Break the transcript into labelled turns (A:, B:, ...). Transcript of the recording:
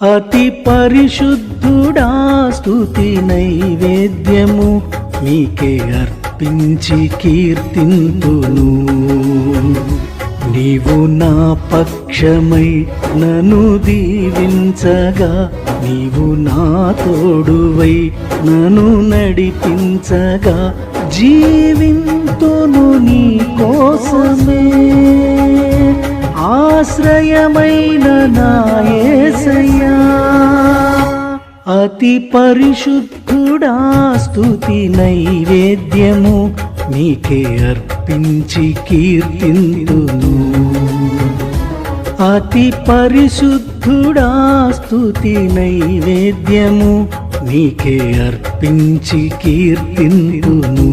A: అతి పరిశుద్ధుడా స్తుతి నైవేద్యము నీకే అర్పించి కీర్తింతును. నీవు నా పక్షమై నన్ను దీవించగా, నీవు నా తోడువై నన్ను నడిపించగా, జీవింతును నీ కోసమే. ఆశ్రయమైన నా యేసయ్యా, అతి పరిశుద్ధుడా స్తుతి నైవేద్యము నీకే అర్పించి కీర్తింతును. అతి పరిశుద్ధుడా స్తుతి నైవేద్యము నీకే అర్పించి కీర్తింతును.